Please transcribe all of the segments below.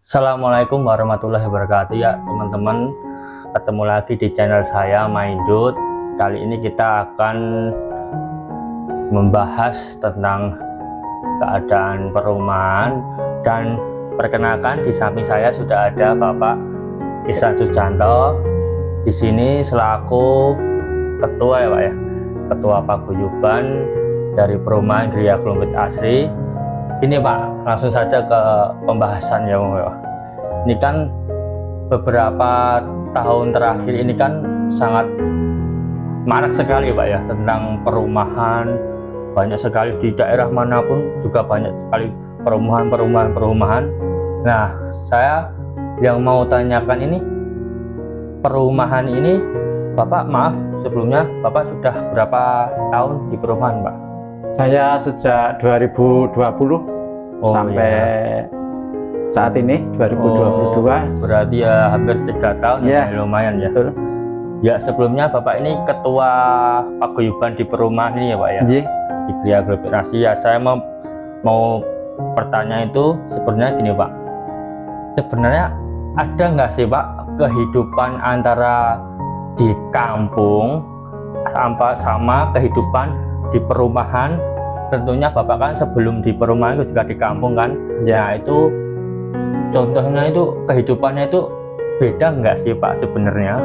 Assalamualaikum warahmatullahi wabarakatuh ya teman-teman, ketemu lagi di channel saya Maindut. Kali ini kita akan membahas tentang keadaan perumahan, dan perkenalkan di samping saya sudah ada Bapak Ihsan Sujanto di sini selaku ketua ya Pak ya, ketua paguyuban dari perumahan Gria Klumpit Asri. Ini Pak, langsung saja ke pembahasan ya Pak. Ini kan beberapa tahun terakhir ini kan sangat marak sekali Pak ya tentang perumahan. Banyak sekali di daerah manapun juga banyak sekali perumahan. Nah, saya yang mau tanyakan ini, perumahan ini Bapak, maaf sebelumnya, Bapak sudah berapa tahun di perumahan Pak? Saya sejak 2020 sampai saat ini 2022. Berarti ya hampir 3 tahun ya, lumayan ya. Betul. Ya, sebelumnya Bapak ini ketua paguyuban di perumahan ini ya Pak ya. Di Gria Klumpit Asri ya. Saya mau bertanya itu sebenarnya gini Pak. Sebenarnya ada nggak sih Pak kehidupan antara di kampung sama kehidupan di perumahan? Tentunya Bapak kan sebelum di perumahan itu juga di kampung kan ya. Itu contohnya itu kehidupannya itu beda nggak sih Pak sebenarnya?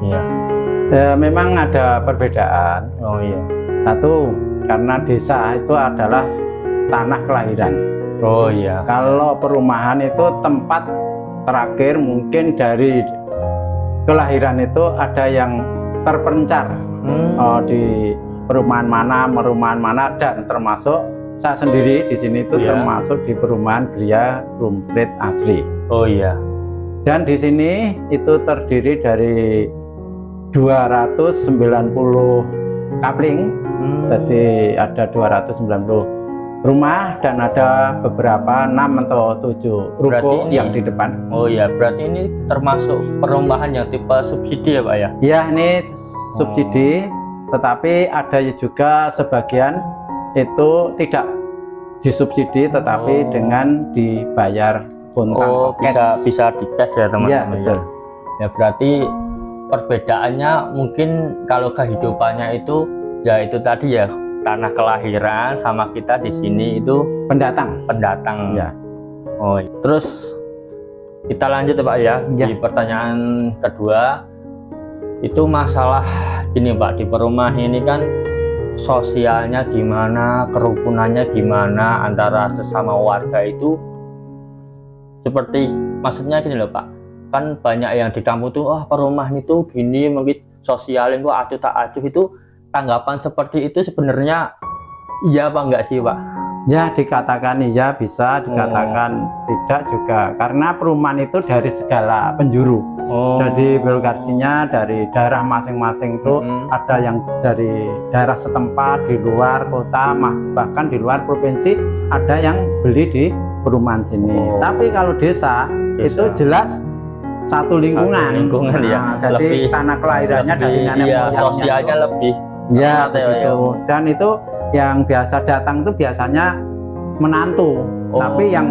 Iya. Memang ada perbedaan. Oh iya. Satu, karena desa itu adalah tanah kelahiran. Oh iya. Kalau perumahan itu tempat terakhir mungkin dari kelahiran itu ada yang terpencar di perumahan mana, dan termasuk saya sendiri di sini itu termasuk di perumahan Gria Klumpit Asri. Oh iya. Dan di sini itu terdiri dari 290 kapling. Jadi ada 290 rumah dan ada beberapa 6 atau 7 ruko yang di depan. Oh iya, berarti ini termasuk perumahan yang tipe subsidi ya Pak ya? Iya, ini subsidi. Tetapi ada juga sebagian itu tidak disubsidi, tetapi dengan dibayar kontrak. Bisa dites ya teman-teman. Ya, betul. Ya berarti perbedaannya mungkin kalau kehidupannya itu ya itu tadi ya, tanah kelahiran sama kita di sini itu pendatang. Ya. Oh, terus kita lanjut ya Pak ya. Di pertanyaan kedua itu masalah gini Pak, di perumahan ini kan sosialnya gimana, kerukunannya gimana antara sesama warga itu, seperti maksudnya gini loh Pak, kan banyak yang di kampung tuh perumahan itu gini mungkin sosialin kok acuh tak acuh. Itu tanggapan seperti itu sebenarnya iya apa enggak sih Pak? Ya, dikatakan iya, bisa dikatakan tidak juga, karena perumahan itu dari segala penjuru. Jadi birokrasinya dari daerah masing-masing itu ada yang dari daerah setempat, di luar kota, bahkan di luar provinsi ada yang beli di perumahan sini. Tapi kalau desa itu jelas satu lingkungan ya. Jadi tanah kelahirannya dari nenek moyangnya, sosialnya lebih ya begitu. Dan itu yang biasa datang itu biasanya menantu, tapi yang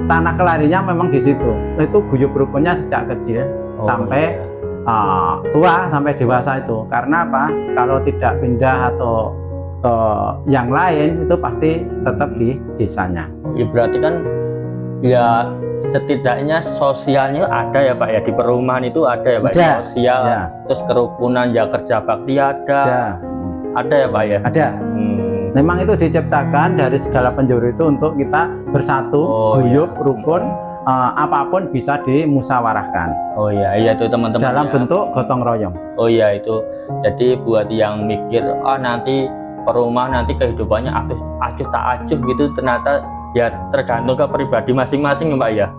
tanah kelahirannya memang di situ. Itu guyub rukunnya sejak kecil sampai tua, sampai dewasa itu. Karena apa? Kalau tidak pindah atau ke yang lain itu pasti tetap di desanya. Ya, berarti kan ya setidaknya sosialnya ada ya Pak ya, di perumahan itu ada ya Pak ya, sosial ya. Terus kerukunan ya, kerja bakti ada ya Pak ya. Ada. Memang itu diciptakan dari segala penjuru itu untuk kita bersatu, guyub, rukun, apapun bisa dimusyawarahkan. Oh iya, itu teman-teman. Dalam bentuk gotong royong. Oh iya itu. Jadi buat yang mikir, nanti perumahan nanti kehidupannya acuh tak acuh gitu, ternyata ya tergantung ke pribadi masing-masing Pak ya.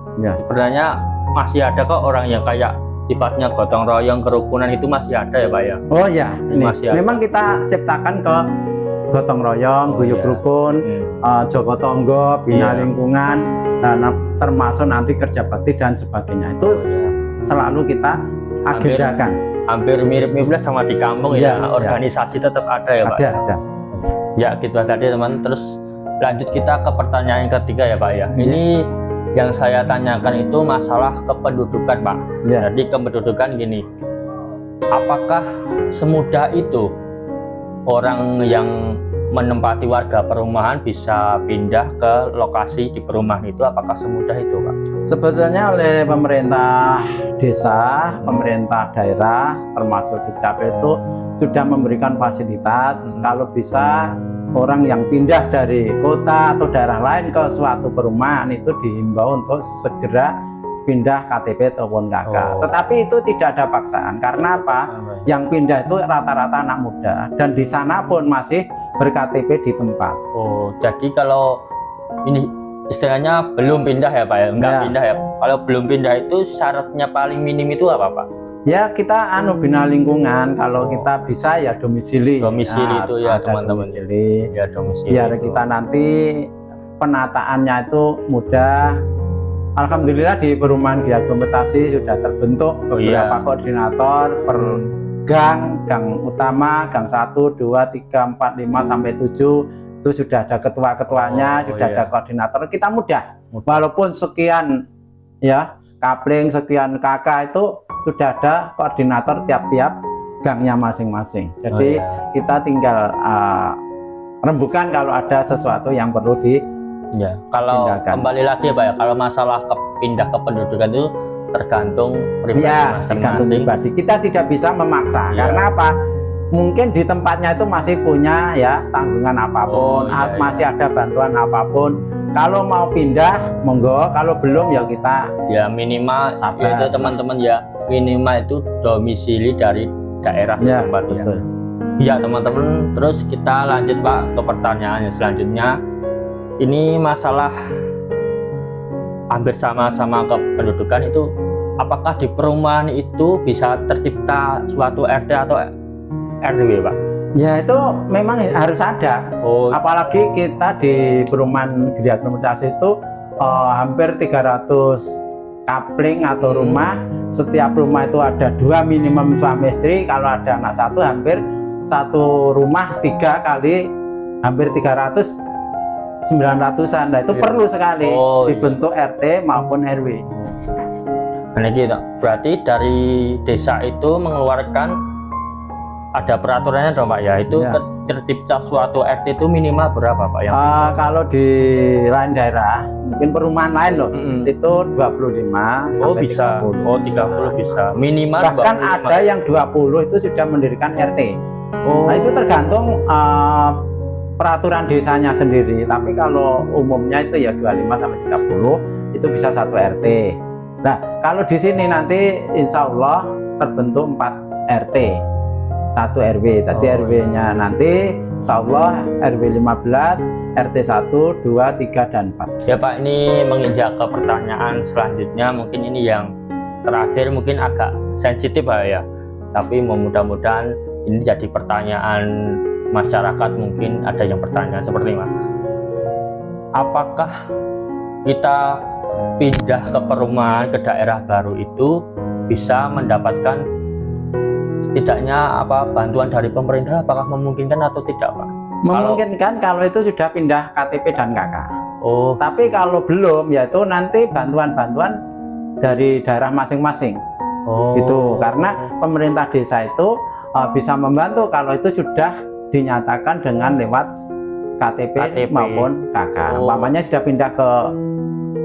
Sebenarnya masih ada kok orang yang kayak sifatnya gotong royong, kerukunan itu masih ada ya Pak ya. Oh iya, memang kita ciptakan ke gotong royong, guyub rukun, jogo tonggo, bina lingkungan, dan termasuk nanti kerja bakti dan sebagainya. Itu selalu kita agendakan. Hampir mirip-mirip sama di kampung ya. Organisasi tetap ada ya Pak. Ada. Ya gitu tadi teman. Terus lanjut kita ke pertanyaan ketiga ya Pak ya. Ini yang saya tanyakan itu masalah kependudukan, Pak. Ya. Jadi kependudukan gini, apakah semudah itu orang yang menempati warga perumahan bisa pindah ke lokasi di perumahan itu? Apakah semudah itu, Pak? Sebetulnya oleh pemerintah desa, pemerintah daerah, termasuk Dukcapil itu sudah memberikan fasilitas kalau bisa orang yang pindah dari kota atau daerah lain ke suatu perumahan itu dihimbau untuk segera pindah KTP ataupun KK. Tetapi itu tidak ada paksaan. Karena apa? Yang pindah itu rata-rata anak muda dan di sana pun masih ber-KTP di tempat. Oh, jadi kalau ini istilahnya belum pindah ya, Pak ya? Enggak pindah ya. Kalau belum pindah itu syaratnya paling minim itu apa, Pak? Ya kita bina lingkungan, kalau kita bisa ya domisili. Domisili itu ya teman-teman. Domisili. Ya domisili. Biar kita nanti penataannya itu mudah. Alhamdulillah di perumahan aglomerasi sudah terbentuk beberapa koordinator per gang utama, gang 1, 2, 3, 4, 5 sampai 7 itu sudah ada ketua-ketuanya, sudah ada koordinator. Kita mudah. Walaupun sekian ya kapling, sekian kakak itu sudah ada koordinator tiap-tiap gangnya masing-masing. Jadi kita tinggal rembukan kalau ada sesuatu yang perlu kalau kembali lagi Pak ya, kalau masalah pindah kependudukan itu tergantung pribadi tergantung pribadi. Kita tidak bisa memaksa karena apa? Mungkin di tempatnya itu masih punya ya tanggungan apapun, masih ada bantuan apapun. Kalau mau pindah monggo, kalau belum ya kita minimal itu teman-teman minimal itu domisili dari daerah setempat ya teman-teman. Terus kita lanjut Pak ke pertanyaan yang selanjutnya. Ini masalah hampir sama-sama kependudukan itu, apakah di perumahan itu bisa tercipta suatu RT atau RW, Pak? Ya itu memang harus ada. Apalagi kita di perumahan Gria Aglomerasi itu hampir 300 kapling atau rumah. Setiap rumah itu ada 2 minimum suami istri. Kalau ada anak 1 hampir satu rumah 3 kali hampir 300 900-an. Nah itu perlu sekali dibentuk RT maupun RW. Nah gitu. Berarti dari desa itu mengeluarkan ada peraturannya dong Pak ya, itu tercipta suatu RT itu minimal berapa Pak? Kalau di lain daerah mungkin perumahan lain loh itu 25 sampai bisa 30 30 bisa minimal, bahkan 25. Ada yang 20 itu sudah mendirikan RT. Nah itu tergantung peraturan desanya sendiri, tapi kalau umumnya itu ya 25 sampai 30 itu bisa satu RT. Nah kalau di sini nanti insya Allah terbentuk 4 RT 1 RW. Tadi RW-nya nanti insya Allah RW 15, RT 1, 2, 3, dan 4. Ya Pak, ini menginjak ke pertanyaan selanjutnya. Mungkin ini yang terakhir, mungkin agak sensitif Pak ya, tapi mudah-mudahan ini jadi pertanyaan masyarakat. Mungkin ada yang bertanya seperti ini, apakah kita pindah ke perumahan, ke daerah baru itu bisa mendapatkan setidaknya bantuan dari pemerintah? Apakah memungkinkan atau tidak Pak? Memungkinkan kalau itu sudah pindah KTP dan KK. Tapi kalau belum ya itu nanti bantuan-bantuan dari daerah masing-masing. Itu karena pemerintah desa itu bisa membantu kalau itu sudah dinyatakan dengan lewat KTP maupun KK. Umpamanya sudah pindah ke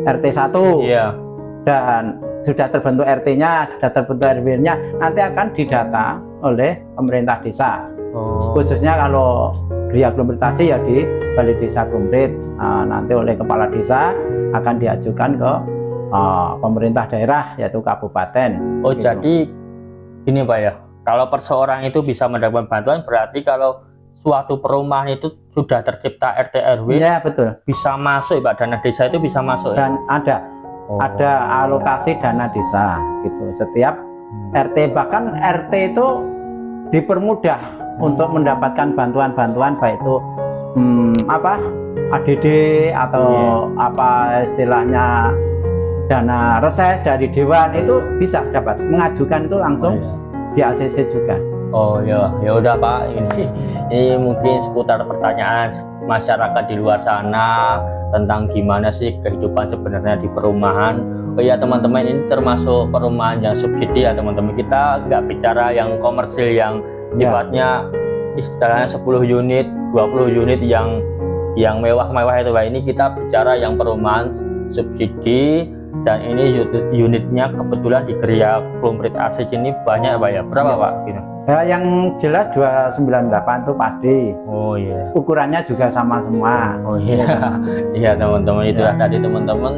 RT 1 dan sudah terbentuk RT-nya, sudah terbentuk RW-nya, nanti akan didata oleh pemerintah desa. Khususnya kalau Gria Aglomerasi ya di Balai Desa Aglomerit, nanti oleh kepala desa akan diajukan ke pemerintah daerah yaitu kabupaten. Gitu. Jadi ini Pak ya, kalau perseorang itu bisa mendapatkan bantuan, berarti kalau suatu perumahan itu sudah tercipta RT RW, ya betul, bisa masuk Pak, dana desa itu bisa masuk dan ada alokasi dana desa gitu setiap RT. Bahkan RT itu dipermudah untuk mendapatkan bantuan-bantuan, baik itu ADD atau apa istilahnya dana reses dari dewan, itu bisa dapat mengajukan itu langsung di ACC juga. Ya udah Pak, ini mungkin seputar pertanyaan masyarakat di luar sana, tentang gimana sih kehidupan sebenarnya di perumahan. Oh ya teman-teman, ini termasuk perumahan yang subsidi ya teman-teman. Kita nggak bicara yang komersil yang sifatnya istilahnya 10 unit, 20 unit yang mewah-mewah itu Pak. Ini kita bicara yang perumahan subsidi, dan ini unitnya kebetulan di Gria Komplit AC ini banyak Pak ya. Berapa Pak? Gitu. Ya, yang jelas 298 itu pasti. Oh iya. Ukurannya juga sama semua. Oh iya. Iya teman-teman, itulah tadi teman-teman.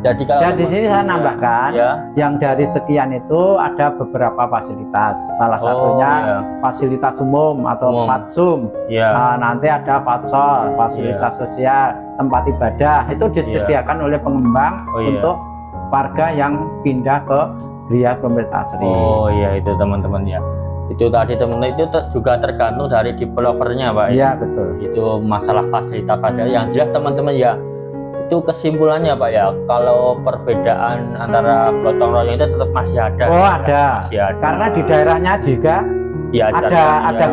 Jadi kalau di sini saya nambahkan, yang dari sekian itu ada beberapa fasilitas. Salah satunya fasilitas umum atau fatsum. Nah, nanti ada fatsol, fasilitas sosial, tempat ibadah. Itu disediakan oleh pengembang untuk warga yang pindah ke Gria Komplit Asri. Oh iya, itu teman-teman ya. Itu tadi teman-teman, itu juga tergantung dari developernya Pak. Iya betul. Itu masalah fasilitas ada. Yang jelas teman-teman ya, itu kesimpulannya Pak ya, kalau perbedaan antara gotong royong itu tetap masih ada. Oh ada. Masih ada. Karena di daerahnya juga ada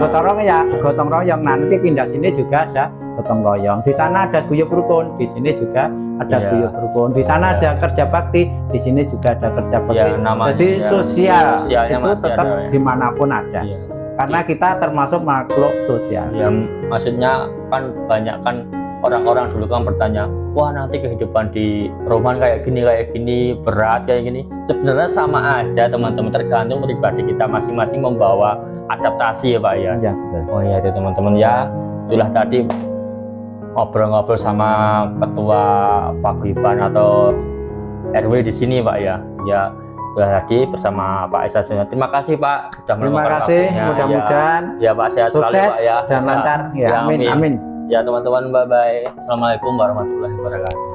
gotong royong. Nanti pindah sini juga ada gotong royong. Di sana ada guyub rukun, di sini juga ada guyub rukun. Di sana ada kerja bakti, di sini juga ada kerja bakti. Jadi sosial itu tetap dimanapun ada. Karena kita termasuk makhluk sosial. Ya, maksudnya kan banyak kan orang-orang dulu kan bertanya, wah nanti kehidupan di perumahan kayak gini berat kayak gini. Sebenarnya sama aja teman-teman, tergantung pribadi kita masing-masing membawa adaptasi ya Pak ya. Ya betul. Oh iya itu teman-teman ya, itulah tadi ngobrol-ngobrol sama ketua paguyuban atau RW di sini Pak ya. Ya sudah tadi bersama Pak Esa. Terima kasih Pak sudah terima kasih, mudah-mudahan ya Pak sehat sukses selalu Pak ya dan lancar ya, amin. Ya teman-teman, bye bye. Assalamualaikum warahmatullahi wabarakatuh.